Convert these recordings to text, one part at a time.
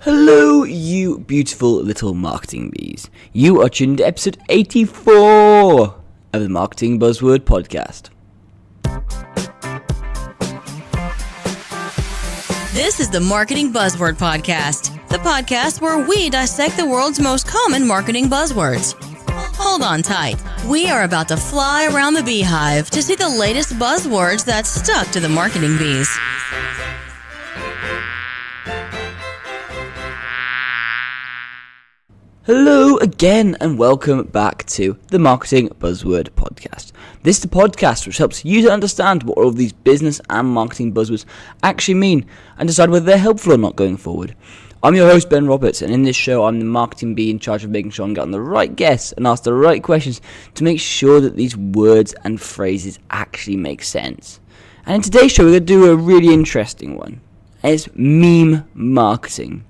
Hello, you beautiful little marketing bees. You are tuned to episode 84 of the Marketing Buzzword Podcast. This is the Marketing Buzzword Podcast, the podcast where we dissect the world's most common marketing buzzwords. Hold on tight. We are about to fly around the beehive to see the latest buzzwords that stuck to the marketing bees. Hello again and welcome back to the Marketing Buzzword Podcast. This is the podcast which helps you to understand what all of these business and marketing buzzwords actually mean and decide whether they're helpful or not going forward. I'm your host Ben Roberts, and in this show I'm the marketing bee in charge of making sure I'm getting the right guests and ask the right questions to make sure that these words and phrases actually make sense. And in today's show we're going to do a really interesting one, and it's meme marketing.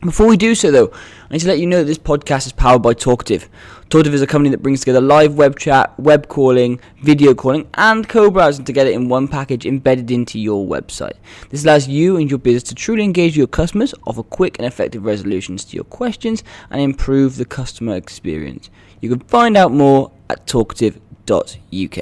Before we do so though, I need to let you know that this podcast is powered by Talkative. Talkative is a company that brings together live web chat, web calling, video calling and co-browsing together in one package embedded into your website. This allows you and your business to truly engage with your customers, offer quick and effective resolutions to your questions and improve the customer experience. You can find out more at talkative.uk.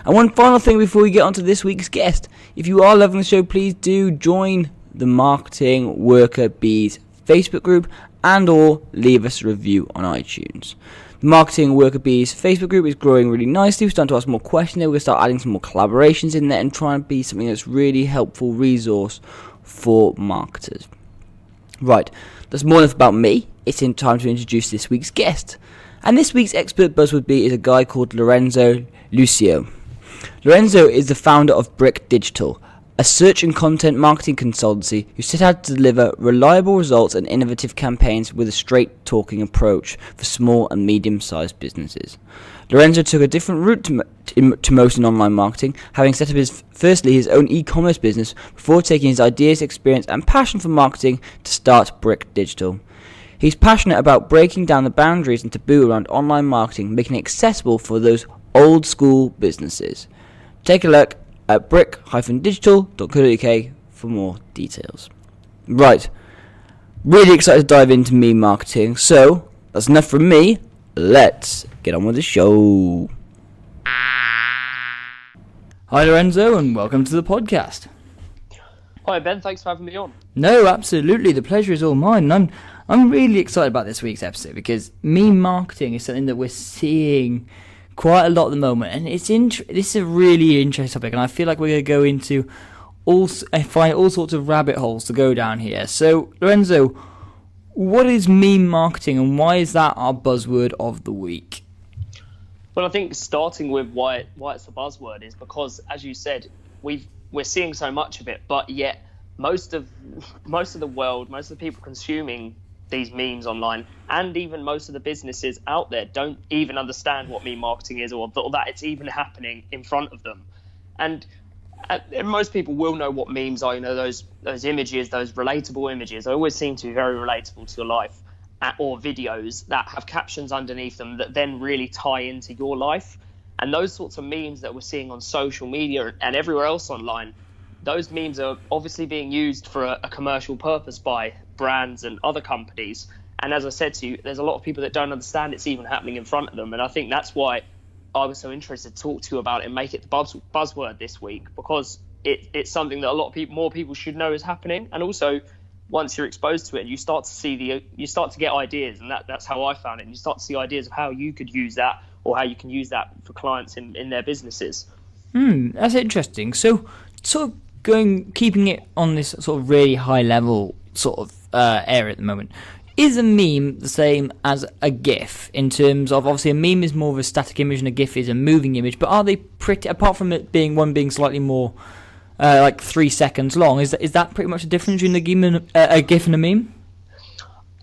And one final thing before we get on to this week's guest. If you are loving the show, please do join the Marketing Worker Bees Facebook group and or leave us a review on iTunes. The Marketing Worker Bees Facebook group is growing really nicely. We're starting to ask more questions there. We're going to start adding some more collaborations in there and trying to be something that's really helpful resource for marketers. Right, that's more enough about me. It's in time to introduce this week's guest. And this week's expert buzzword bee is a guy called Lorenzo Lucio. Lorenzo is the founder of Brick Digital, a search and content marketing consultancy who set out to deliver reliable results and innovative campaigns with a straight-talking approach for small and medium-sized businesses. Lorenzo took a different route to most in online marketing, having set up his own e-commerce business before taking his ideas, experience and passion for marketing to start Brick Digital. He's passionate about breaking down the boundaries and taboo around online marketing, making it accessible for those old-school businesses. Take a look at brick-digital.co.uk for more details. Right, really excited to dive into meme marketing, so that's enough from me. Let's get on with the show. Hi Lorenzo, and welcome to the podcast. Hi Ben, thanks for having me on. No, absolutely, the pleasure is all mine. I'm really excited about this week's episode because meme marketing is something that we're seeing quite a lot at the moment, and this is a really interesting topic, and I feel like we're going to go into find all sorts of rabbit holes to go down here. So, Lorenzo, what is meme marketing, and why is that our buzzword of the week? Well, I think starting with why it's a buzzword is because, as you said, we're seeing so much of it, but yet most of the world, most of the people consuming these memes online, and even most of the businesses out there don't even understand what meme marketing is, or that it's even happening in front of them. And most people will know what memes are. You know, those images, those relatable images. They always seem to be very relatable to your life, or videos that have captions underneath them that then really tie into your life. And those sorts of memes that we're seeing on social media and everywhere else online, those memes are obviously being used for a commercial purpose by brands and other companies. And as I said to you, there's a lot of people that don't understand it's even happening in front of them. And I think that's why I was so interested to talk to you about it and make it the buzzword this week, because it's something that a lot of more people should know is happening. And also, once you're exposed to it, you start to get ideas, and that's how I found it. And you start to see ideas of how you could use that, or how you can use that for clients in their businesses. That's interesting. So, sort of keeping it on this sort of really high level sort of area at the moment, is a meme the same as a GIF in terms of, obviously a meme is more of a static image and a GIF is a moving image, but are they pretty, apart from it being slightly more like 3 seconds long, is that pretty much the difference between a GIF and a meme?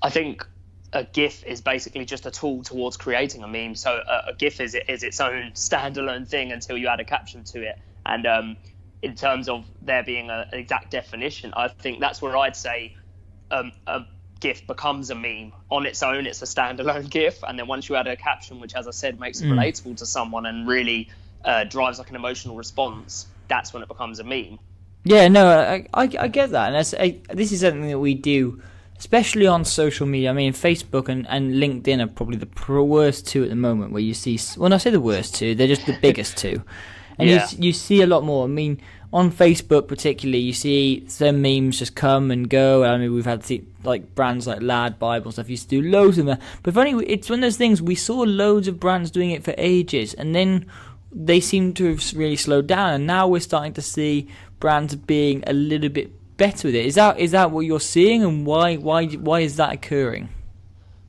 I think a GIF is basically just a tool towards creating a meme. So a GIF is its own standalone thing until you add a caption to it. And in terms of there being an exact definition, I think that's where I'd say a GIF becomes a meme. On its own, it's a standalone GIF, and then once you add a caption, which, as I said, makes it relatable to someone and really drives like an emotional response, that's when it becomes a meme. Yeah, no, I get that, and this is something that we do especially on social media. I mean, Facebook and LinkedIn are probably the worst two at the moment, where you see, when I say the worst two, they're just the biggest two. And you see a lot more. I mean, on Facebook particularly, you see some memes just come and go. I mean, we've had like brands like Lad Bible and stuff used to do loads of them. But funny, it's one of those things, we saw loads of brands doing it for ages, and then they seem to have really slowed down, and now we're starting to see brands being a little bit better with it. Is that what you're seeing, and why is that occurring?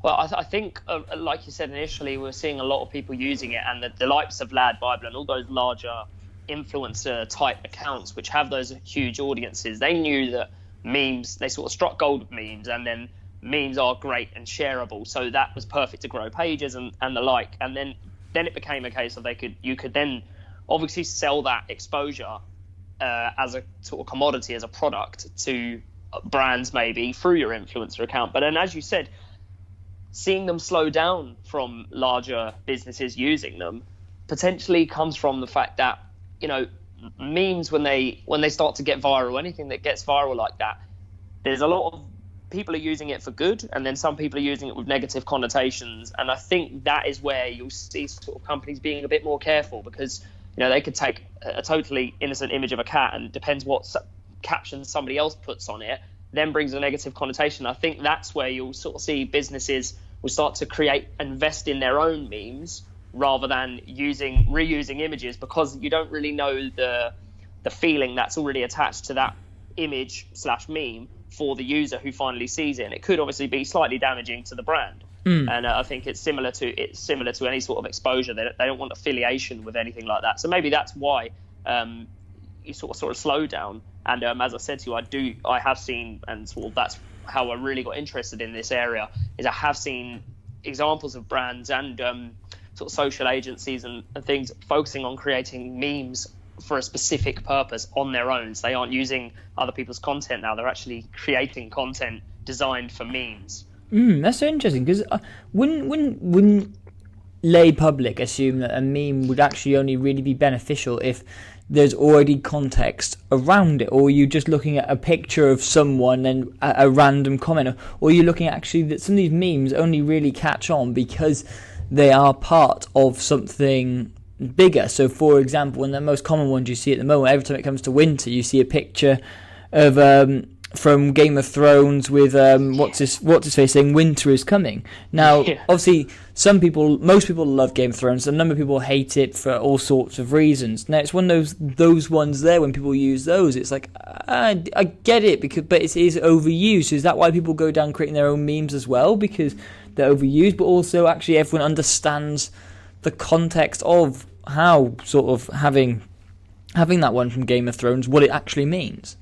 Well, I think, like you said initially, we're seeing a lot of people using it, and the likes of Lad Bible and all those larger influencer type accounts which have those huge audiences, they knew that memes, they sort of struck gold with memes, and then memes are great and shareable, so that was perfect to grow pages and the like. And then it became a case of you could then obviously sell that exposure as a sort of commodity, as a product to brands maybe through your influencer account. But then, as you said, seeing them slow down from larger businesses using them potentially comes from the fact that, you know, memes, when they start to get viral, anything that gets viral like that, there's a lot of people are using it for good, and then some people are using it with negative connotations. And I think that is where you'll see sort of companies being a bit more careful, because, you know, they could take a totally innocent image of a cat, and depends what caption somebody else puts on it, then brings a negative connotation. I think that's where you'll sort of see businesses will start to invest in their own memes rather than reusing images, because you don't really know the feeling that's already attached to that image / meme for the user who finally sees it. And it could obviously be slightly damaging to the brand. And I think it's similar to any sort of exposure. They don't want affiliation with anything like that. So maybe that's why you sort of slow down. And as I said to you, I have seen, and sort of that's how I really got interested in this area, is I have seen examples of brands and sort of social agencies and things focusing on creating memes for a specific purpose on their own. So they aren't using other people's content now. They're actually creating content designed for memes. That's so interesting, because wouldn't lay public assume that a meme would actually only really be beneficial if there's already context around it, or are you just looking at a picture of someone and a random comment, or are you looking at actually that some of these memes only really catch on because they are part of something bigger? So, for example, one of the most common ones you see at the moment, every time it comes to winter, you see a picture of from Game of Thrones with what's his face saying winter is coming. Now, obviously, most people love Game of Thrones. A number of people hate it for all sorts of reasons. Now, it's one of those ones there, when people use those, it's like, I get it, but it is overused. So is that why people go down creating their own memes as well? Because they're overused, but also actually everyone understands the context of how sort of having that one from Game of Thrones, what it actually means.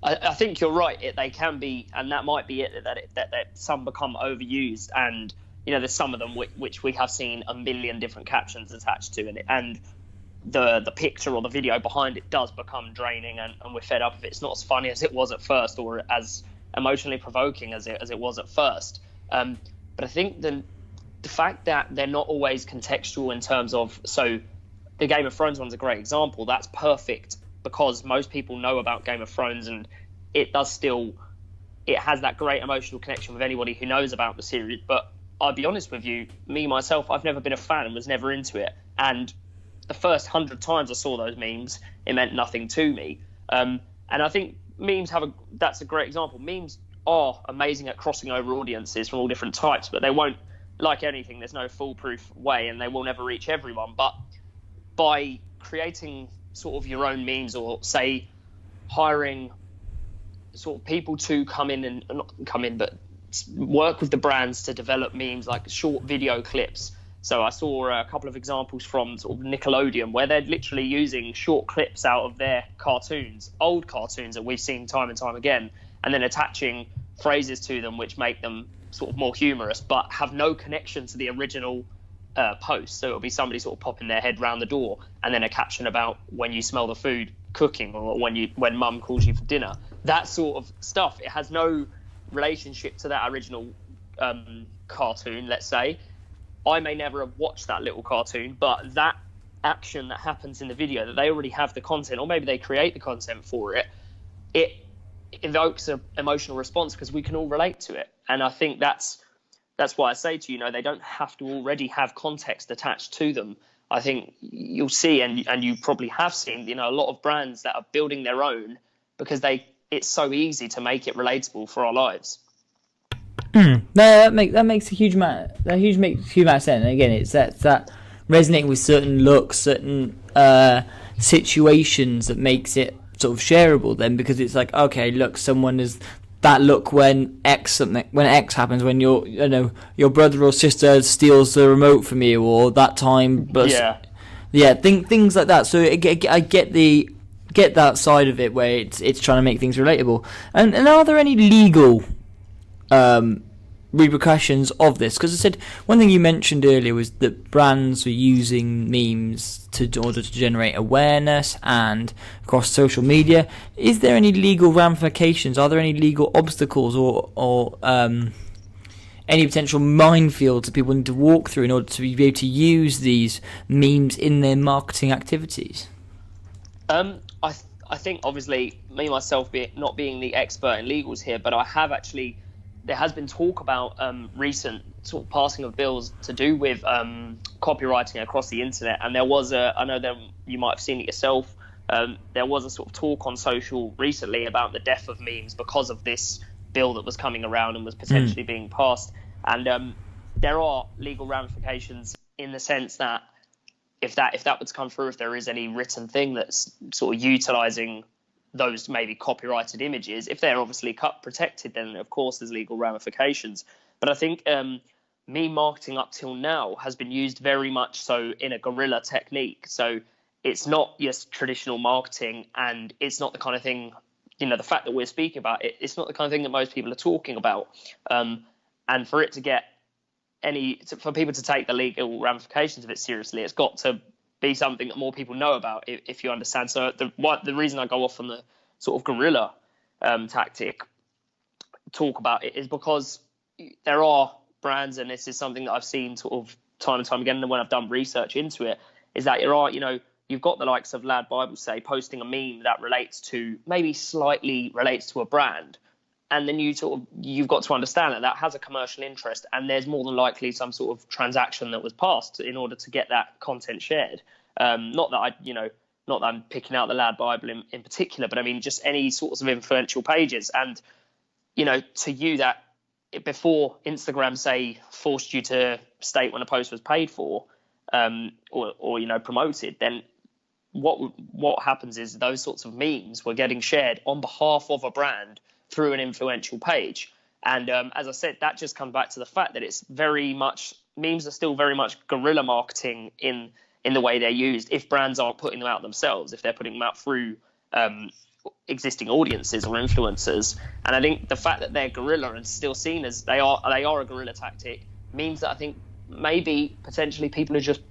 I think you're right. They can be, and that might be it, that some become overused, and, you know, there's some of them which we have seen a million different captions attached to, and the picture or the video behind it does become draining, and we're fed up if it's not as funny as it was at first, or as emotionally provoking as it was at first. But I think the fact that they're not always contextual in terms of, so the Game of Thrones one's a great example. That's perfect, because most people know about Game of Thrones, and it has that great emotional connection with anybody who knows about the series. But I'll be honest with you, myself, I've never been a fan and was never into it. And the first 100 times I saw those memes, it meant nothing to me. And I think memes that's a great example. Memes are amazing at crossing over audiences from all different types, but they won't, like anything, there's no foolproof way, and they will never reach everyone. But by creating sort of your own memes, or say hiring sort of people to but work with the brands to develop memes, like short video clips. So I saw a couple of examples from sort of Nickelodeon, where they're literally using short clips out of their cartoons, old cartoons that we've seen time and time again, and then attaching phrases to them which make them sort of more humorous, but have no connection to the original post. So it'll be somebody sort of popping their head round the door, and then a caption about when you smell the food cooking, or when mum calls you for dinner. That sort of stuff. It has no relationship to that original cartoon, let's say. I may never have watched that little cartoon, but that action that happens in the video, that they already have the content, or maybe they create the content for it, evokes an emotional response because we can all relate to it. And I think that's why I say to you, they don't have to already have context attached to them. I think you'll see, and you probably have seen, a lot of brands that are building their own because it's so easy to make it relatable for our lives. No, that makes a huge amount of sense. And again, it's that resonating with certain looks, certain situations that makes it sort of shareable. Then, because it's like, okay, look, someone is that look when X happens, when your brother or sister steals the remote from you, or that time. But things like that. So I get that side of it where it's trying to make things relatable. And are there any legal repercussions of this? Because I said one thing you mentioned earlier was that brands were using memes in order to generate awareness and across social media. Is there any legal ramifications? Are there any legal obstacles or any potential minefields that people need to walk through in order to be able to use these memes in their marketing activities? I think obviously me myself not being the expert in legals here, but there has been talk about recent sort of passing of bills to do with copywriting across the internet, and there was I know that you might have seen it yourself. There was a sort of talk on social recently about the death of memes because of this bill that was coming around and was potentially being passed. And there are legal ramifications in the sense that if that would come through, if there is any written thing that's sort of utilizing those maybe copyrighted images, if they're obviously protected, then of course there's legal ramifications. But I think meme marketing up till now has been used very much so in a guerrilla technique. So it's not just traditional marketing, and it's not the kind of thing, the fact that we're speaking about it, it's not the kind of thing that most people are talking about. And for it to get for people to take the legal ramifications of it seriously, it's got to be something that more people know about, if you understand. So the reason I go off on the sort of guerrilla tactic talk about it is because there are brands, and this is something that I've seen sort of time and time again, and when I've done research into it, is that you've got the likes of Lad Bible Say posting a meme that maybe slightly relates to a brand, and then you've got to understand that has a commercial interest, and there's more than likely some sort of transaction that was passed in order to get that content shared. Not that I'm picking out the Lad Bible in particular, but I mean just any sorts of influential pages. And to you, that before Instagram say forced you to state when a post was paid for or promoted, then what happens is those sorts of memes were getting shared on behalf of a brand through an influential page. And as I said, that just comes back to the fact that memes are still very much guerrilla marketing in the way they're used. If brands aren't putting them out themselves, if they're putting them out through existing audiences or influencers. And I think the fact that they're guerrilla and still seen as they are a guerrilla tactic means that I think maybe potentially people are just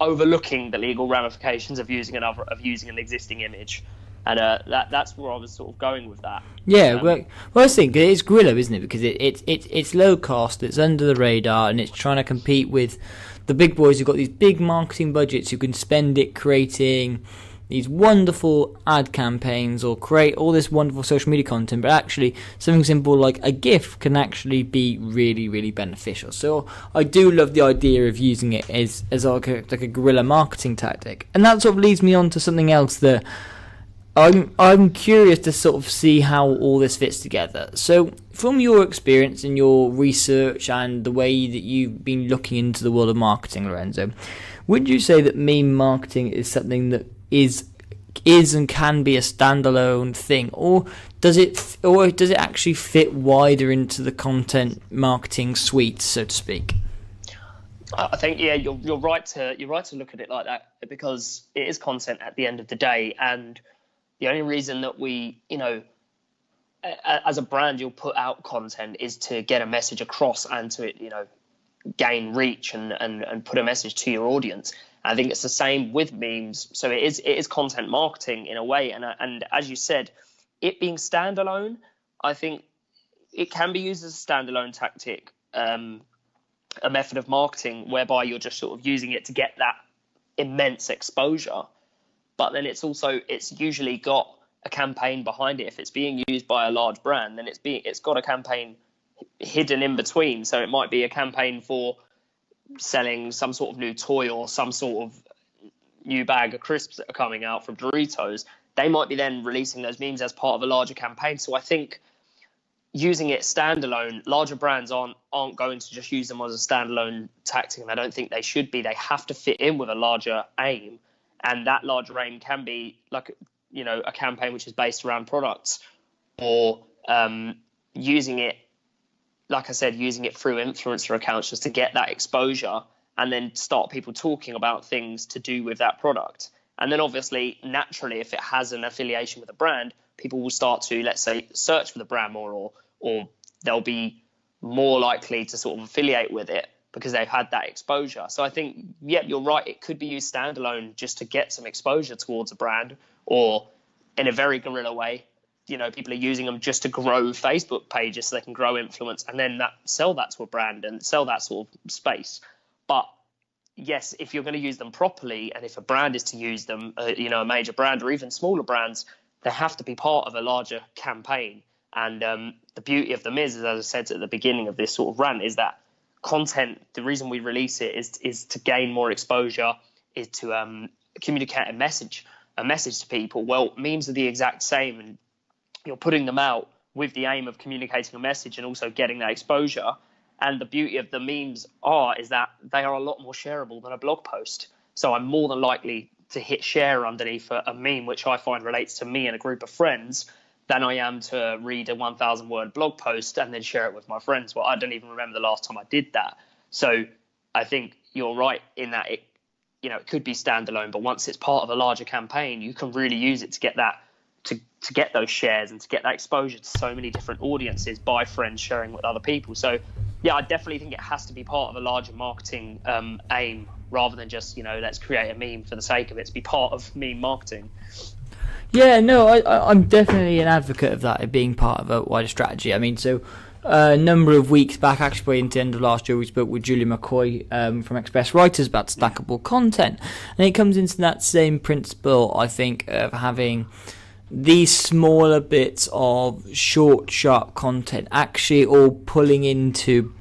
overlooking the legal ramifications of using an existing image. And that's where I was sort of going with that. Yeah, well, I think it's guerrilla, isn't it? Because it's low cost, it's under the radar, and it's trying to compete with the big boys who've got these big marketing budgets who can spend it creating these wonderful ad campaigns or create all this wonderful social media content. But actually, something simple like a GIF can actually be really, really beneficial. So I do love the idea of using it as like a guerrilla marketing tactic. And that sort of leads me on to something else that I'm curious to sort of see how all this fits together. So from your experience and your research and the way that you've been looking into the world of marketing, Lorenzo, would you say that meme marketing is something that is and can be a standalone thing, or does it actually fit wider into the content marketing suite, so to speak? I think you're right to look at it like that, because it is content at the end of the day. And the only reason that we, as a brand, you'll put out content is to get a message across and to, gain reach and put a message to your audience. I think it's the same with memes. So it is content marketing in a way. And as you said, it being standalone, I think it can be used as a standalone tactic, a method of marketing whereby you're just sort of using it to get that immense exposure. But then it's usually got a campaign behind it. If it's being used by a large brand, then it's got a campaign hidden in between. So it might be a campaign for selling some sort of new toy or some sort of new bag of crisps that are coming out from Doritos. They might be then releasing those memes as part of a larger campaign. So I think using it standalone, larger brands aren't going to just use them as a standalone tactic, and I don't think they should be. They have to fit in with a larger aim, and that larger aim can be like, you know, a campaign which is based around products, or using it, like I said, using it through influencer accounts just to get that exposure, and then start people talking about things to do with that product. And then obviously, naturally, if it has an affiliation with a brand, people will start to, let's say, search for the brand more, or they'll be more likely to sort of affiliate with it because they've had that exposure. So I think, yeah, you're right. It could be used standalone just to get some exposure towards a brand, or in a very guerrilla way, you know, people are using them just to grow Facebook pages so they can grow influence and then sell that to a brand and sell that sort of space. But yes, if you're going to use them properly, and if a brand is to use them, you know, a major brand or even smaller brands, they have to be part of a larger campaign. And the beauty of them is, as I said at the beginning of this sort of rant, is that content, the reason we release it is to gain more exposure, is to communicate a message to people. Well, memes are the exact same, and you're putting them out with the aim of communicating a message and also getting that exposure. And the beauty of the memes is that they are a lot more shareable than a blog post. So I'm more than likely to hit share underneath a meme which I find relates to me and a group of friends than I am to read a 1,000 word blog post and then share it with my friends. Well, I don't even remember the last time I did that. So I think you're right in that it could be standalone, but once it's part of a larger campaign, you can really use it to get that, to get those shares and to get that exposure to so many different audiences by friends sharing with other people. So yeah, I definitely think it has to be part of a larger marketing aim, rather than just, let's create a meme for the sake of it, to be part of meme marketing. Yeah, no, I'm definitely an advocate of that, it being part of a wider strategy. I mean, so a number of weeks back, actually into the end of last year, we spoke with Julie McCoy from Express Writers about stackable content. And it comes into that same principle, I think, of having these smaller bits of short, sharp content actually all pulling into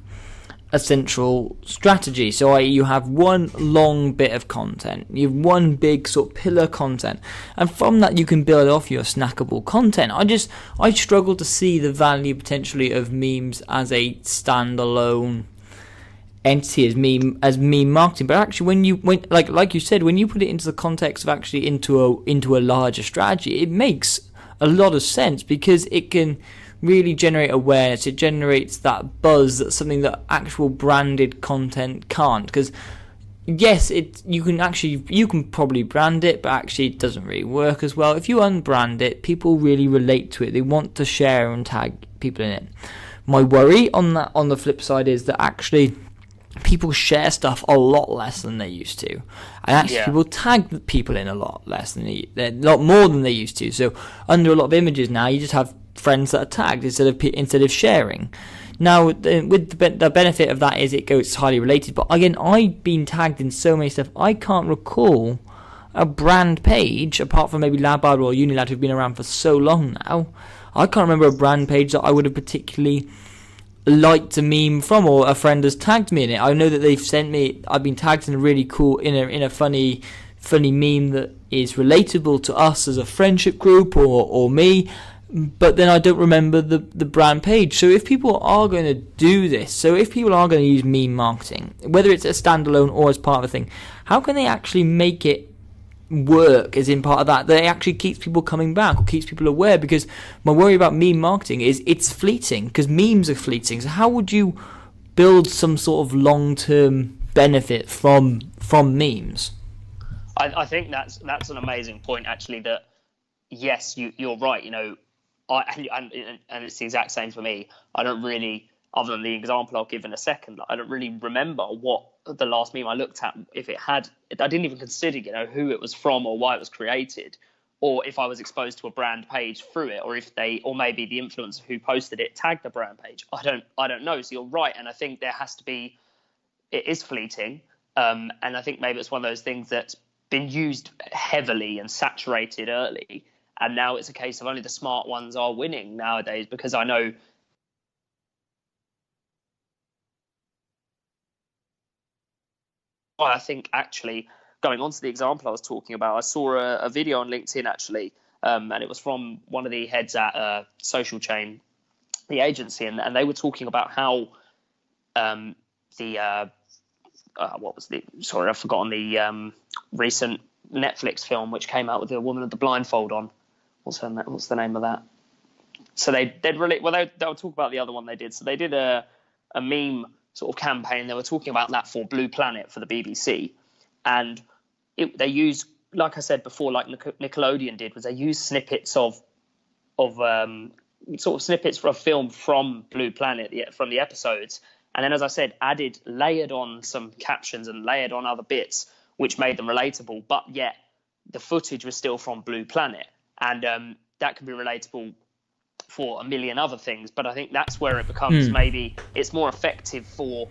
a central strategy. So you have one long bit of content, you have one big sort of pillar content, and from that you can build off your snackable content. I struggle to see the value potentially of memes as a standalone entity, as meme marketing. But actually, when like you said, when you put it into the context of actually into a larger strategy, it makes a lot of sense, because it can really generate awareness. It generates that buzz. That's something that actual branded content can't. Because yes, you can probably brand it, but actually it doesn't really work as well. If you unbrand it, people really relate to it. They want to share and tag people in it. My worry on the flip side is that actually people share stuff a lot less than they used to, and actually people tag people in a lot less than a lot more than they used to. So under a lot of images now, you just have friends that are tagged instead of sharing. Now, with the benefit of that is it's highly related. But again, I've been tagged in so many stuff, I can't recall a brand page apart from maybe Labard or Unilad, who've been around for so long now. I can't remember a brand page that I would have particularly liked a meme from, or a friend has tagged me in it. I know that they've sent me, I've been tagged in a really cool, in a funny meme that is relatable to us as a friendship group or me, but then I don't remember the brand page. So if people are going to do this, so if people are going to use meme marketing, whether it's a standalone or as part of a thing, how can they actually make it work as in part of that it actually keeps people coming back or keeps people aware? Because my worry about meme marketing is it's fleeting, because memes are fleeting. So how would you build some sort of long-term benefit from memes? I think that's an amazing point, actually, that yes, you're right, and it's the exact same for me. I don't really, other than the example I'll give in a second, I don't really remember what the last meme I looked at, if it had, I didn't even consider, who it was from or why it was created, or if I was exposed to a brand page through it, or maybe the influencer who posted it tagged the brand page. I don't know. So you're right, and I think there has to be, it is fleeting, and I think maybe it's one of those things that's been used heavily and saturated early, And now it's a case of only the smart ones are winning nowadays, because I know I think actually, going on to the example I was talking about, I saw a video on LinkedIn actually, and it was from one of the heads at Social Chain, the agency, and they were talking about how I've forgotten the recent Netflix film which came out with the woman with the blindfold on. What's the name of that? So they'll talk about the other one they did. So they did a meme sort of campaign. They were talking about that for Blue Planet for the BBC, and they used, like I said before, like Nickelodeon did, was they used snippets of sort of snippets for a film from Blue Planet, from the episodes, and then, as I said, layered on some captions and layered on other bits which made them relatable, but yet the footage was still from Blue Planet, and that can be relatable for a million other things. But I think that's where it becomes maybe it's more effective for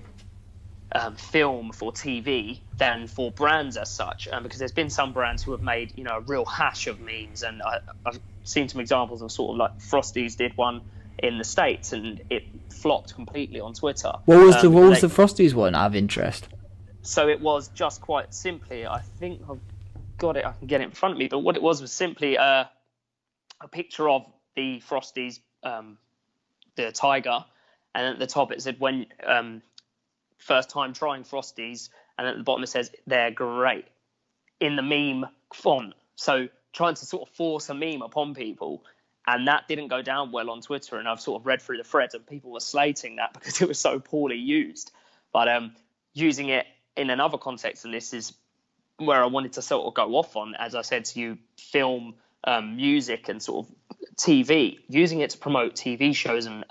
film, for TV, than for brands as such, because there's been some brands who have made a real hash of memes, and I've seen some examples of sort of like Frosties did one in the States and it flopped completely on Twitter. What was the Frosties one, out of interest? So it was just quite simply, I think I've got it, I can get it in front of me, but what it was simply a picture of the Frosties, the tiger, and at the top it said, when first time trying Frosties, and at the bottom it says, they're great, in the meme font. So trying to sort of force a meme upon people, and that didn't go down well on Twitter, and I've sort of read through the threads and people were slating that because it was so poorly used. But using it in another context, and this is where I wanted to sort of go off on, as I said to you, film, music and sort of TV, using it to promote TV shows and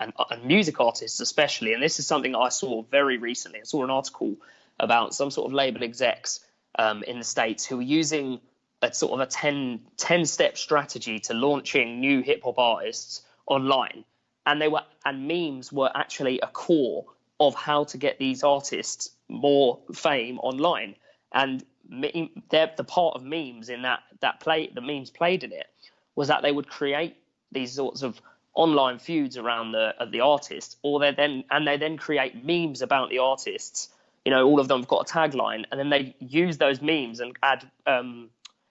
music artists especially. And this is something I saw very recently. I saw an article about some sort of label execs in the States who were using a sort of a 10-step strategy to launching new hip hop artists online. And memes were actually a core of how to get these artists more fame online. And the part of memes in the memes played in it was that they would create these sorts of online feuds around the artist, they then create memes about the artists. All of them have got a tagline, and then they use those memes and add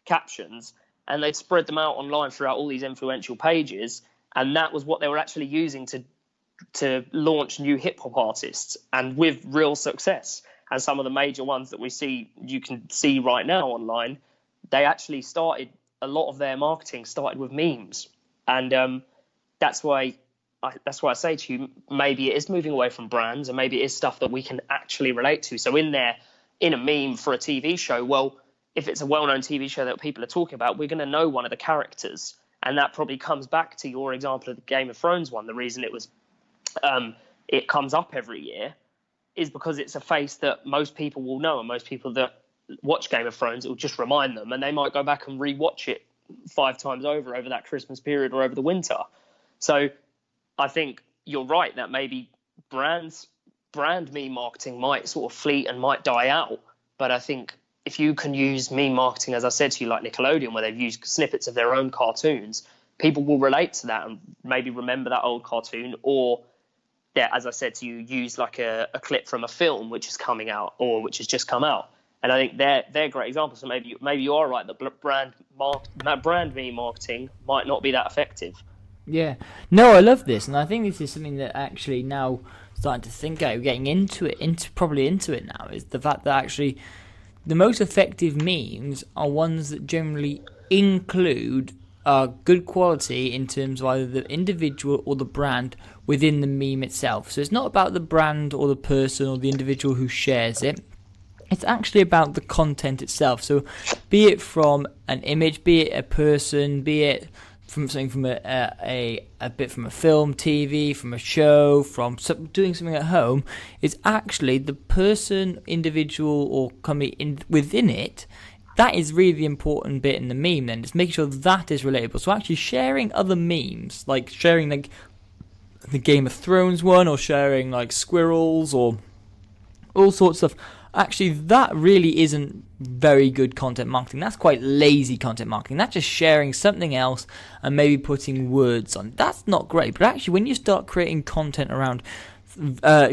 captions, and they'd spread them out online throughout all these influential pages, and that was what they were actually using to launch new hip hop artists, and with real success. And some of the major ones that you can see right now online, they actually a lot of their marketing started with memes. And that's why I say to you, maybe it is moving away from brands, and maybe it is stuff that we can actually relate to. So in a meme for a TV show, well, if it's a well-known TV show that people are talking about, we're going to know one of the characters. And that probably comes back to your example of the Game of Thrones one. The reason it comes up every year is because it's a face that most people will know, and most people that watch Game of Thrones, it will just remind them, and they might go back and rewatch it 5 times over that Christmas period or over the winter. So I think you're right that maybe brand meme marketing might sort of fleet and might die out. But I think if you can use meme marketing, as I said to you, like Nickelodeon, where they've used snippets of their own cartoons, people will relate to that and maybe remember that old cartoon, or as I said to you, use like a clip from a film which is coming out or which has just come out. And I think they're great examples. So maybe you are right that brand meme marketing might not be that effective. Yeah. No, I love this, and I think this is something that actually now starting to think out, getting into it now, is the fact that actually the most effective memes are ones that generally include good quality in terms of either the individual or the brand within the meme itself. So it's not about the brand or the person or the individual who shares it. It's actually about the content itself. So be it from an image, be it a person, be it from something from a bit from a film, TV, from a show, from doing something at home, it's actually the person, individual, or company within it. That is really the important bit in the meme then. Just making sure that is relatable. So actually sharing other memes, like sharing like the Game of Thrones one, or sharing like squirrels, or all sorts of actually, that really isn't very good content marketing. That's quite lazy content marketing. That's just sharing something else and maybe putting words on. That's not great. But actually, when you start creating content around,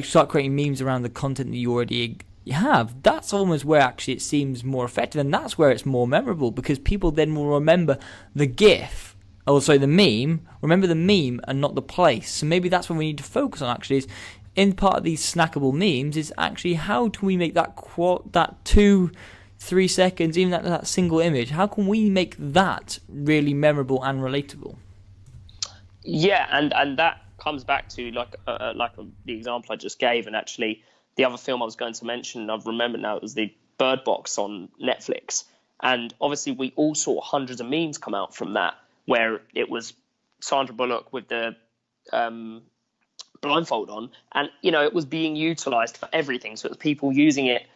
start creating memes around the content that you already have, that's almost where actually it seems more effective, and that's where it's more memorable, because people then will remember the GIF, the meme, remember the meme and not the place. So maybe that's what we need to focus on, actually, is in part of these snackable memes is actually how can we make that 2-3 seconds, even that single image, how can we make that really memorable and relatable? Yeah, and that comes back to the example I just gave, and actually the other film I was going to mention, I've remembered now, it was the Bird Box on Netflix. And obviously we all saw hundreds of memes come out from that, where it was Sandra Bullock with the blindfold on, and it was being utilized for everything. So it was people using it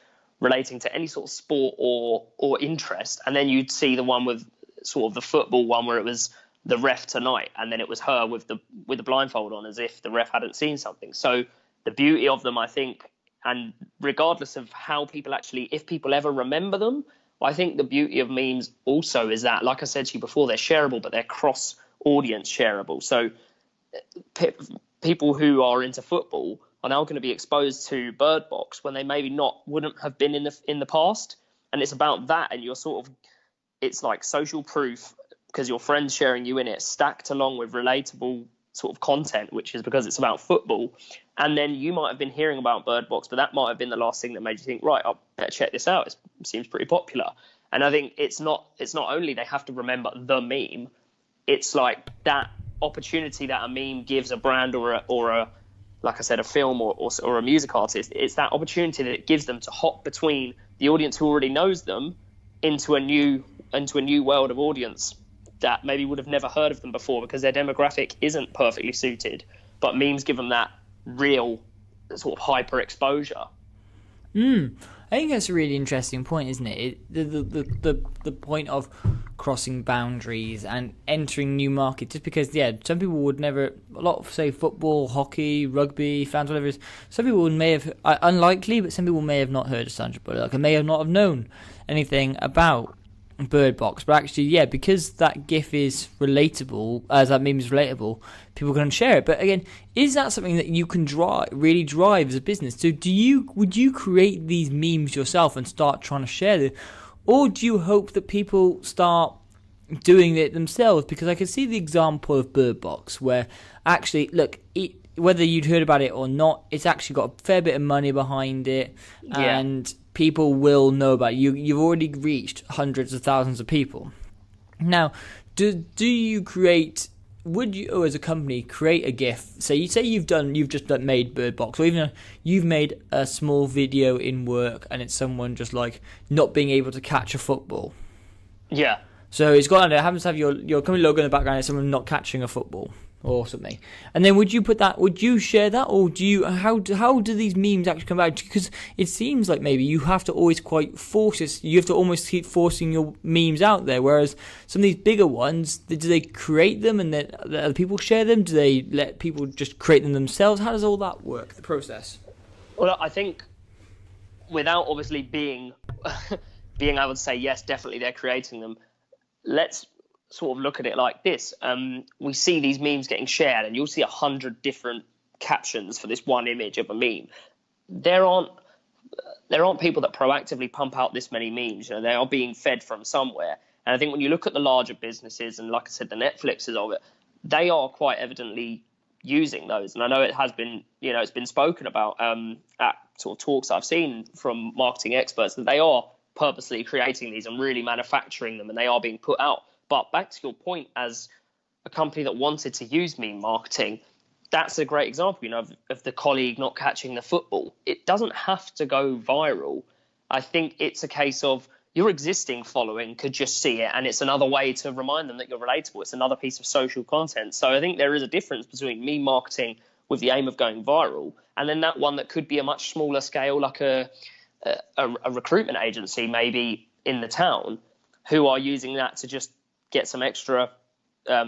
relating to any sort of sport or interest. And then you'd see the one with sort of the football one where it was the ref tonight, and then it was her with the blindfold on, as if the ref hadn't seen something. So the beauty of them, I think, and regardless of how people actually, if people ever remember them, I think the beauty of memes also is that, like I said to you before, they're shareable, but they're cross-audience shareable. So people who are into football are now going to be exposed to Bird Box when they maybe wouldn't have been in the past. And it's about that, and it's like social proof, because your friend's sharing you in it, stacked along with relatable sort of content, which is because it's about football. And then you might have been hearing about Bird Box, but that might have been the last thing that made you think, right, I'll better check this out. It seems pretty popular. And I think it's not only they have to remember the meme, it's like that opportunity that a meme gives a brand or a like I said, a film or a music artist. It's that opportunity that it gives them to hop between the audience who already knows them into a new world of audience that maybe would have never heard of them before, because their demographic isn't perfectly suited, but memes give them that real sort of hyper exposure. I think that's a really interesting point, isn't it? The point of crossing boundaries and entering new markets, just because, some people would never, a lot of, say, football, hockey, rugby fans, whatever it is, some people may have, unlikely, but some people may have not heard of Sandra Bullock and may have not have known anything about Bird Box, but actually, because that GIF is relatable, as that meme is relatable, people can share it. But again, is that something that you can really drive as a business? So would you create these memes yourself and start trying to share them, or do you hope that people start doing it themselves? Because I can see the example of Bird Box, where actually, look, whether you'd heard about it or not, it's actually got a fair bit of money behind it, and people will know about it. You've already reached hundreds of thousands of people. Now, do you would you, as a company, create a GIF? So you say you've just made Bird Box, or even you've made a small video in work, and it's someone just like not being able to catch a football. Yeah. So it happens to have your company logo in the background, and someone not catching a football or something. And then would you share that, or how do these memes actually come out? Because it seems like maybe you have to always you have to almost keep forcing your memes out there, whereas some of these bigger ones, do they create them and then other people share them? Do they let people just create them themselves? How does all that work, the process? Well, I think without obviously being able to say, yes, definitely they're creating them, let's sort of look at it like this. We see these memes getting shared, and you'll see 100 different captions for this one image of a meme. There aren't people that proactively pump out this many memes. They are being fed from somewhere. And I think when you look at the larger businesses, and like I said, the Netflixes of it, they are quite evidently using those. And I know it has been, it's been spoken about at sort of talks I've seen from marketing experts, that they are purposely creating these and really manufacturing them, and they are being put out. But back to your point, as a company that wanted to use meme marketing, that's a great example, of the colleague not catching the football. It doesn't have to go viral. I think it's a case of your existing following could just see it, and it's another way to remind them that you're relatable. It's another piece of social content. So I think there is a difference between meme marketing with the aim of going viral, and then that one that could be a much smaller scale, like a recruitment agency maybe in the town, who are using that to just get some extra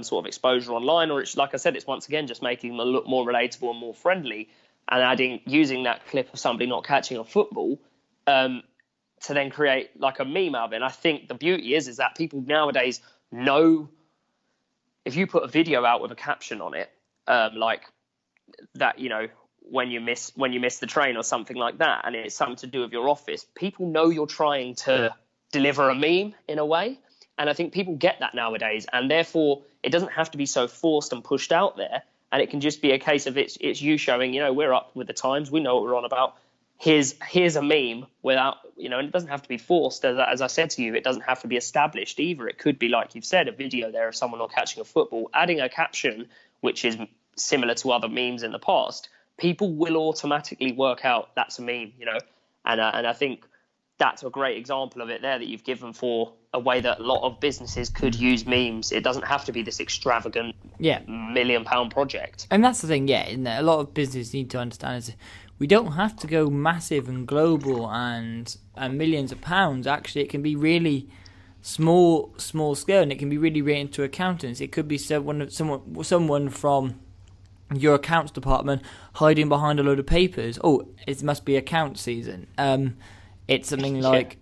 sort of exposure online, or it's, like I said, it's once again just making them look more relatable and more friendly, and using that clip of somebody not catching a football to then create like a meme out of it. And I think the beauty is that people nowadays know if you put a video out with a caption on it, like that, when you miss the train or something like that, and it's something to do with your office, people know you're trying to deliver a meme in a way. And I think people get that nowadays, and therefore it doesn't have to be so forced and pushed out there. And it can just be a case of it's you showing, we're up with the times, we know what we're on about. Here's a meme without, and it doesn't have to be forced. As I said to you, it doesn't have to be established either. It could be, like you've said, a video there of someone not catching a football, adding a caption, which is similar to other memes in the past. People will automatically work out that's a meme, and I think that's a great example of it there that you've given for a way that a lot of businesses could use memes. It doesn't have to be this extravagant £1 million project. And that's the thing, isn't there? A lot of businesses need to understand is we don't have to go massive and global and millions of pounds. Actually, it can be really small scale, and it can be really written to accountants. It could be someone from your accounts department hiding behind a load of papers. Oh, it must be account season. It's something like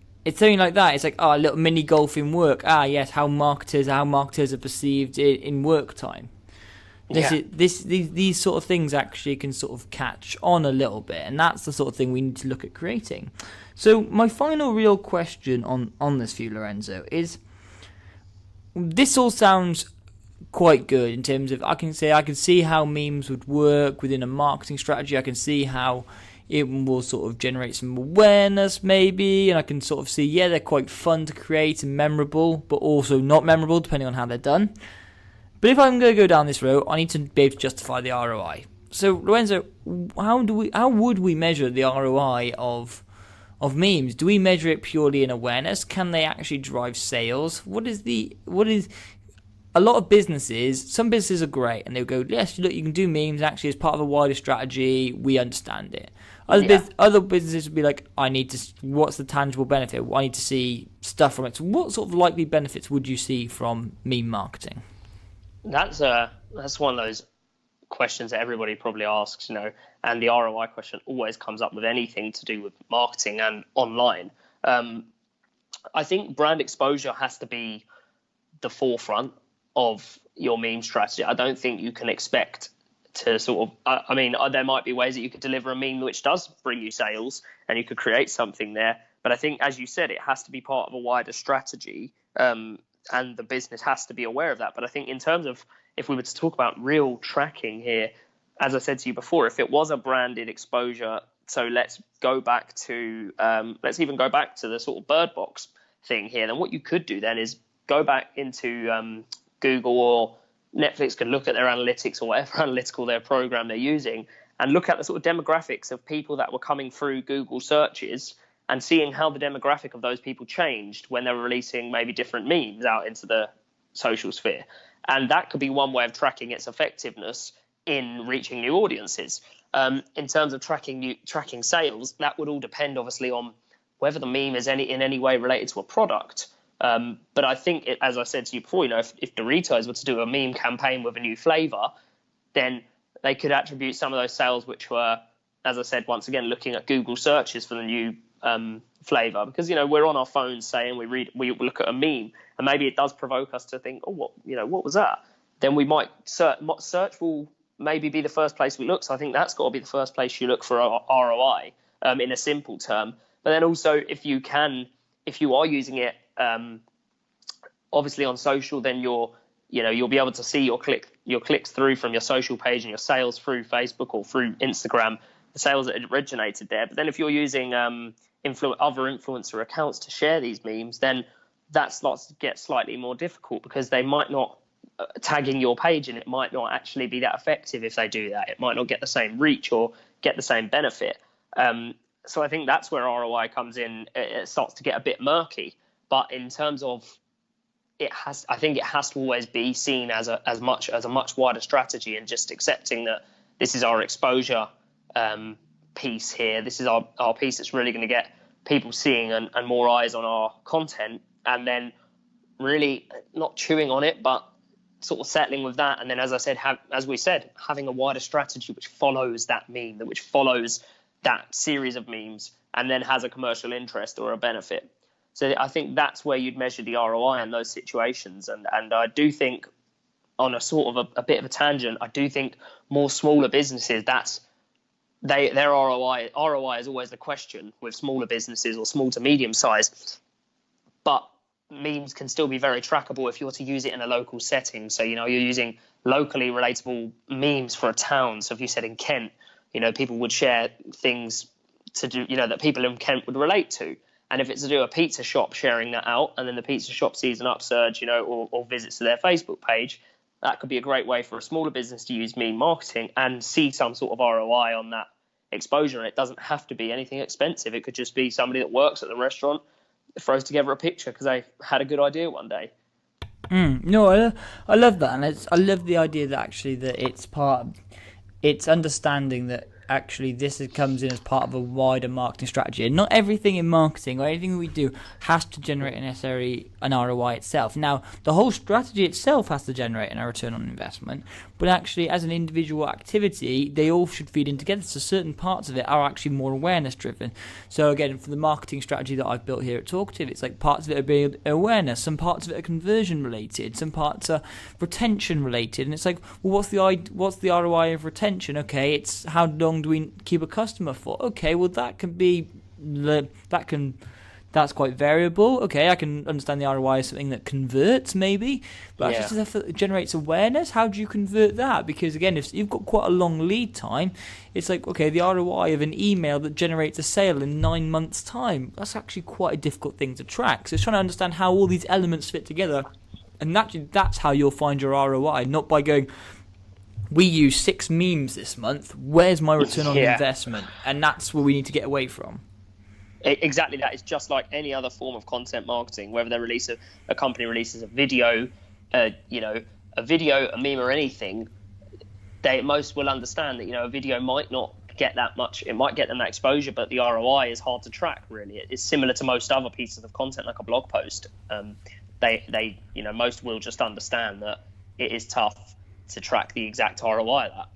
that. It's like a little mini golf in work. Yes, how marketers are perceived in work time. These sort of things actually can sort of catch on a little bit, and that's the sort of thing we need to look at creating. So my final real question on this for you, Lorenzo, is this all sounds quite good in terms of I can see how memes would work within a marketing strategy. I can see how it will sort of generate some awareness maybe, and I can sort of see, they're quite fun to create and memorable, but also not memorable depending on how they're done. But if I'm going to go down this road, I need to be able to justify the ROI. So, Lorenzo, how would we measure the ROI of memes? Do we measure it purely in awareness? Can they actually drive sales? What is a lot of businesses, some businesses are great, and they'll go, yes, look, you can do memes actually as part of a wider strategy, we understand it. Other businesses would be like, what's the tangible benefit? I need to see stuff from it. So what sort of likely benefits would you see from meme marketing? That's one of those questions that everybody probably asks, and the ROI question always comes up with anything to do with marketing and online. I think brand exposure has to be the forefront of your meme strategy. I don't think you can expect to sort of, there might be ways that you could deliver a meme which does bring you sales and you could create something there. But I think, as you said, it has to be part of a wider strategy, and the business has to be aware of that. But I think in terms of, if we were to talk about real tracking here, as I said to you before, if it was a branded exposure, so let's even go back to the sort of bird box thing here, then what you could do then is go back into Google, or Netflix could look at their analytics or whatever analytical their program they're using, and look at the sort of demographics of people that were coming through Google searches and seeing how the demographic of those people changed when they were releasing maybe different memes out into the social sphere. And that could be one way of tracking its effectiveness in reaching new audiences. In terms of tracking sales, that would all depend obviously on whether the meme is in any way related to a product. But I think, as I said to you before, if Doritos were to do a meme campaign with a new flavor, then they could attribute some of those sales, which were, as I said, once again, looking at Google searches for the new flavor, because we're on our phones saying we look at a meme, and maybe it does provoke us to think, what was that? Then we might search will maybe be the first place we look. So I think that's got to be the first place you look for ROI in a simple term. But then also, if you are using it obviously on social, then you'll be able to see your clicks through from your social page and your sales through Facebook or through Instagram, the sales that originated there. But then if you're using other influencer accounts to share these memes, then that starts to get slightly more difficult, because they might not tagging your page, and it might not actually be that effective if they do that. It might not get the same reach or get the same benefit. So I think that's where ROI comes in. It starts to get a bit murky. But in terms of I think it has to always be seen as a much wider strategy, and just accepting that this is our exposure piece here. This is our piece that's really going to get people seeing and more eyes on our content, and then really not chewing on it, but sort of settling with that. And then, as I said, having a wider strategy which follows that meme, which follows that series of memes, and then has a commercial interest or a benefit. So I think that's where you'd measure the ROI in those situations. And I do think, on a sort of a bit of a tangent, I do think more smaller businesses, their ROI is always the question with smaller businesses or small to medium size. But memes can still be very trackable if you're to use it in a local setting. So, you're using locally relatable memes for a town. So if you said in Kent, people would share things to do, that people in Kent would relate to. And if it's to do a pizza shop sharing that out, and then the pizza shop sees an upsurge, or visits to their Facebook page, that could be a great way for a smaller business to use meme marketing and see some sort of ROI on that exposure. And it doesn't have to be anything expensive. It could just be somebody that works at the restaurant throws together a picture because they had a good idea one day. No, I love that, and I love the idea that actually that it's understanding that actually this comes in as part of a wider marketing strategy, and not everything in marketing or anything we do has to generate necessarily an ROI itself. Now, the whole strategy itself has to generate a return on investment, but actually as an individual activity, they all should feed in together. So certain parts of it are actually more awareness driven. So again, for the marketing strategy that I've built here at Talkative, it's like parts of it are being awareness, some parts of it are conversion related, some parts are retention related, and it's like, well, what's the ROI of retention? Okay, it's how long do we keep a customer for? Okay, well that's quite variable. Okay, I can understand the ROI is something that converts maybe, but actually if it generates awareness, how do you convert that? Because again, if you've got quite a long lead time, it's like, okay, the ROI of an email that generates a sale in 9 months time, that's actually quite a difficult thing to track. So it's trying to understand how all these elements fit together, and that's how you'll find your ROI, not by going, we use 6 memes this month, where's my return on investment? And that's what we need to get away from. Exactly that. It's just like any other form of content marketing, whether a company releases a video, a meme or anything, most will understand that, a video might not get that much, it might get them that exposure, but the ROI is hard to track really. It's similar to most other pieces of content, like a blog post. Most will just understand that it is tough to track the exact ROI of that.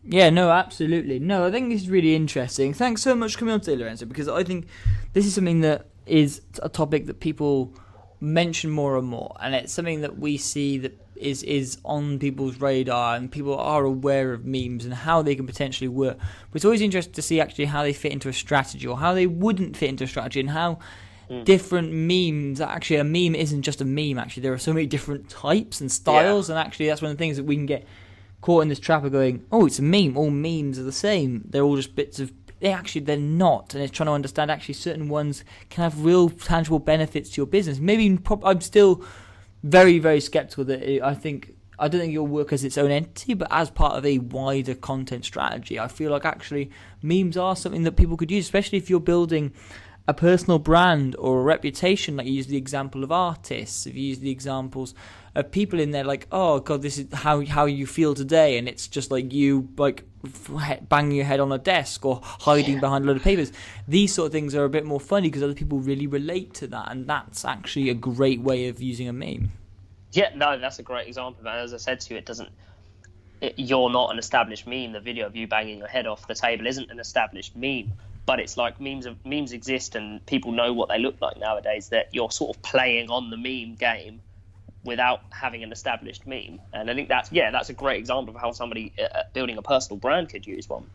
Yeah, no, absolutely. No, I think this is really interesting. Thanks so much for coming on today, Lorenzo, because I think this is something that is a topic that people mention more and more, and it's something that we see that is on people's radar, and people are aware of memes and how they can potentially work. But it's always interesting to see actually how they fit into a strategy, or how they wouldn't fit into a strategy, and how different memes, actually a meme isn't just a meme, actually there are so many different types and styles, and actually that's one of the things that we can get caught in this trap of going, oh, it's a meme, all memes are the same, they're all just bits of, they're not, and it's trying to understand actually certain ones can have real tangible benefits to your business. Maybe I'm still very, very skeptical that I don't think it'll work as its own entity, but as part of a wider content strategy, I feel like actually memes are something that people could use, especially if you're building a personal brand or a reputation. Like you use the example of artists, if you use the examples of people in there, like, oh god, this is how you feel today, and it's just like you like banging your head on a desk or hiding behind a load of papers. These sort of things are a bit more funny because other people really relate to that, and that's actually a great way of using a meme. Yeah, no, that's a great example. And as I said to you, you're not an established meme. The video of you banging your head off the table isn't an established meme. But it's like memes exist, and people know what they look like nowadays, that you're sort of playing on the meme game without having an established meme. And I think that's a great example of how somebody building a personal brand could use one.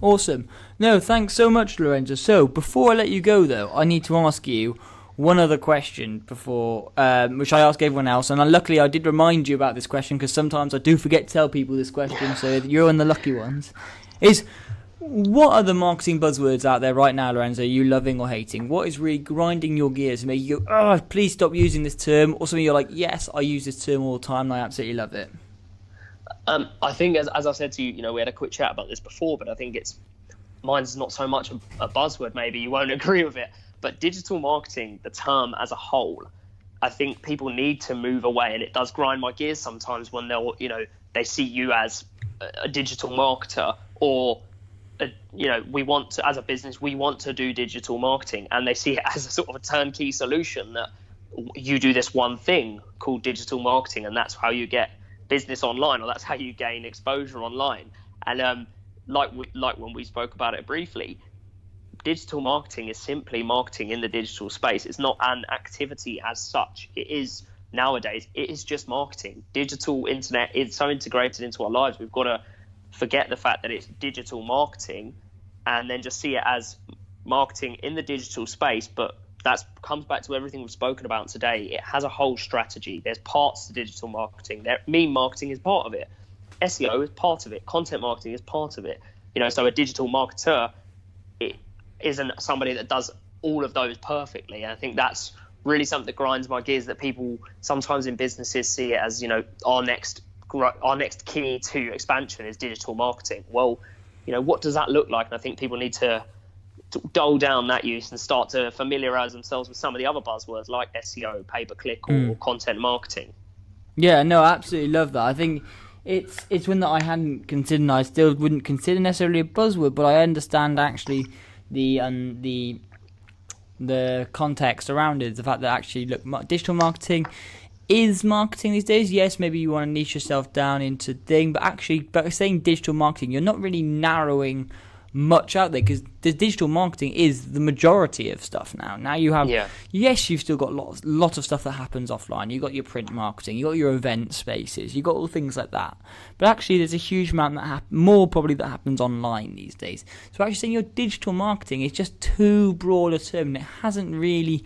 Awesome. No, thanks so much, Lorenzo. So before I let you go, though, I need to ask you one other question before, which I ask everyone else. And luckily I did remind you about this question, because sometimes I do forget to tell people this question, so you're one of the lucky ones. What are the marketing buzzwords out there right now, Lorenzo, you loving or hating? What is really grinding your gears and making you go, oh, please stop using this term? Or something you're like, yes, I use this term all the time and I absolutely love it. I think, as I said to you, we had a quick chat about this before, but I think mine's not so much a buzzword, maybe you won't agree with it, but digital marketing, the term as a whole, I think people need to move away, and it does grind my gears sometimes when they see you as a digital marketer, or we want to, as a business, we want to do digital marketing, and they see it as a sort of a turnkey solution, that you do this one thing called digital marketing, and that's how you get business online, or that's how you gain exposure online. And like when we spoke about it briefly, digital marketing is simply marketing in the digital space. It's not an activity as such. It is nowadays, it is just marketing. Digital internet is so integrated into our lives. We've got to forget the fact that it's digital marketing and then just see it as marketing in the digital space. But that comes back to everything we've spoken about today. It has a whole strategy. There's parts to digital marketing. Meme marketing is part of it. SEO is part of it. Content marketing is part of it. So a digital marketer, it isn't somebody that does all of those perfectly. And I think that's really something that grinds my gears, that people sometimes in businesses see it as, our next key to expansion is digital marketing. Well, what does that look like? And I think people need to dull down that use and start to familiarize themselves with some of the other buzzwords like SEO, pay-per-click, or content marketing. Yeah, no, I absolutely love that. I think it's one that I hadn't considered, and I still wouldn't consider necessarily a buzzword, but I understand actually the context around it. The fact that actually, look, digital marketing is marketing these days. Yes, maybe you want to niche yourself down into thing, but actually, by saying digital marketing, you're not really narrowing much out there, because the digital marketing is the majority of stuff now. Now you have, yes, you've still got lots of stuff that happens offline. You've got your print marketing, you've got your event spaces, you've got all things like that. But actually, there's a huge amount more probably that happens online these days. So actually saying your digital marketing is just too broad a term, and it hasn't really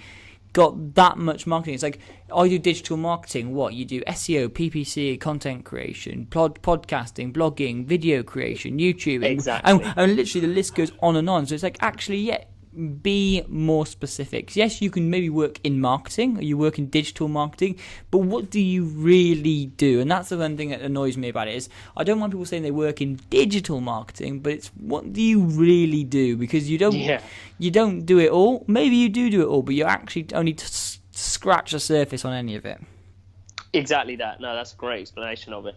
got that much marketing. It's like, I do digital marketing. What you do? SEO, PPC, content creation, podcasting, blogging, video creation, YouTube, exactly. And literally the list goes on and on. So it's like, actually, be more specific. Yes, you can maybe work in marketing, or you work in digital marketing, but what do you really do? And that's the one thing that annoys me about it, is I don't want people saying they work in digital marketing, but it's, what do you really do? Because you don't do it all. Maybe you do it all, but you actually only scratch the surface on any of it. Exactly that. No, that's a great explanation of it.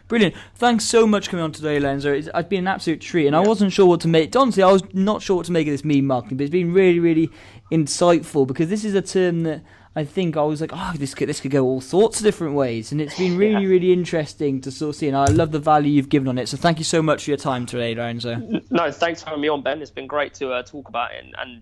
Brilliant. Thanks so much for coming on today, Lenzo. It's been an absolute treat, and I wasn't sure what to make. Honestly, I was not sure what to make of this meme marketing, but it's been really, really insightful, because this is a term that I think I was like, this could go all sorts of different ways, and it's been really, really interesting to sort of see, and I love the value you've given on it. So thank you so much for your time today, Lenzo. No, thanks for having me on, Ben. It's been great to talk about it and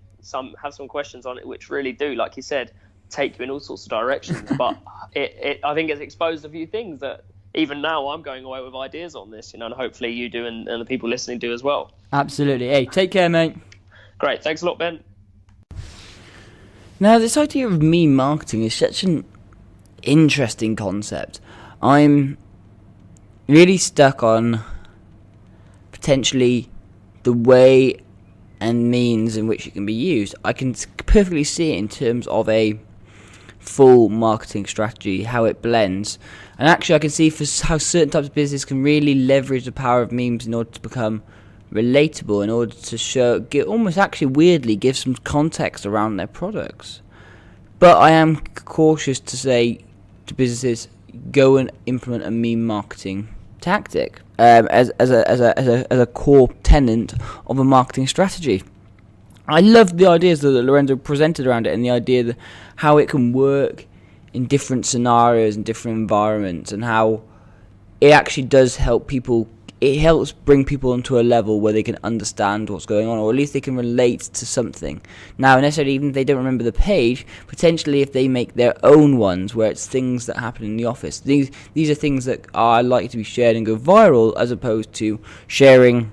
have some questions on it, which really do, like you said, take you in all sorts of directions. But I think it's exposed a few things that even now I'm going away with ideas on this, and hopefully you do, and the people listening do as well. Absolutely. Hey, take care, mate. Great. Thanks a lot, Ben. Now, this idea of meme marketing is such an interesting concept. I'm really stuck on potentially the way and means in which it can be used. I can perfectly see it in terms of a full marketing strategy, how it blends. And actually, I can see how certain types of business can really leverage the power of memes in order to become relatable, in order to almost actually weirdly give some context around their products. But I am cautious to say to businesses, go and implement a meme marketing tactic as a core tenet of a marketing strategy. I love the ideas that Lorenzo presented around it, and the idea that how it can work in different scenarios and different environments, and how it actually does help people. It helps bring people onto a level where they can understand what's going on, or at least they can relate to something. Now, necessarily, even if they don't remember the page, potentially if they make their own ones where it's things that happen in the office, these are things that are likely to be shared and go viral, as opposed to sharing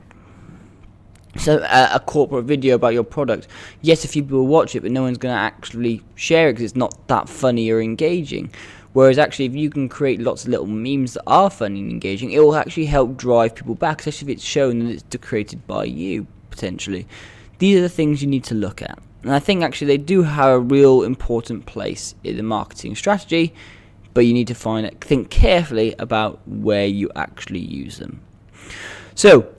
a corporate video about your product. Yes, a few people will watch it, but no one's going to actually share it because it's not that funny or engaging. Whereas actually, if you can create lots of little memes that are funny and engaging, it will actually help drive people back, especially if it's shown that it's created by you, potentially. These are the things you need to look at. And I think actually they do have a real important place in the marketing strategy, but you need to think carefully about where you actually use them. So,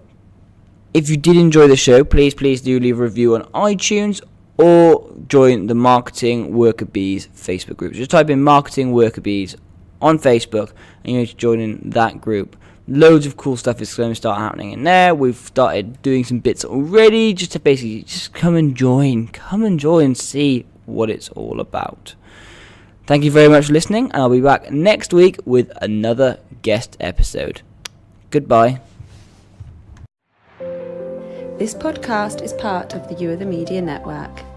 if you did enjoy the show, please do leave a review on iTunes, or join the Marketing Worker Bees Facebook group. Just type in Marketing Worker Bees on Facebook, and you need to join in that group. Loads of cool stuff is going to start happening in there. We've started doing some bits already, just to basically come and join, see what it's all about. Thank you very much for listening, and I'll be back next week with another guest episode. Goodbye. This podcast is part of the You Are the Media Network.